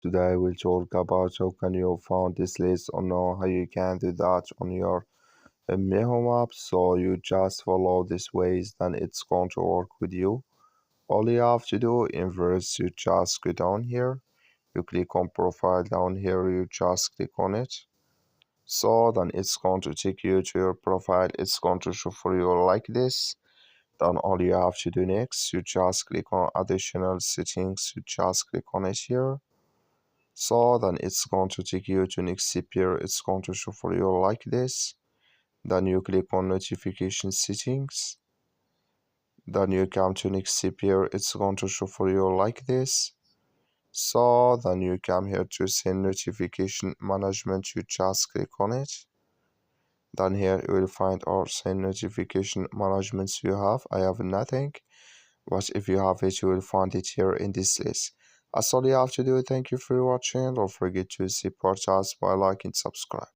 Today we'll talk about how can you find this list or know how you can do that on your Meho app. So you just follow these ways, then it's going to work with you. All you have to do in first, you just go down here, you click on profile down here, you just click on it. So then it's going to take you to your profile. It's going to show for you like this. Then all you have to do next, you just click on additional settings, you just click on it here. So then it's going to take you to next here. It's going to show for you like this. Then you click on notification settings. Then you come to next here. It's going to show for you like this. So then you come here to send notification management. You just click on it. Then here you will find our send notification management you have. I have nothing. But if you have it, you will find it here in this list. That's all you have to do. Thank you for watching. Don't forget to support us by liking and subscribe.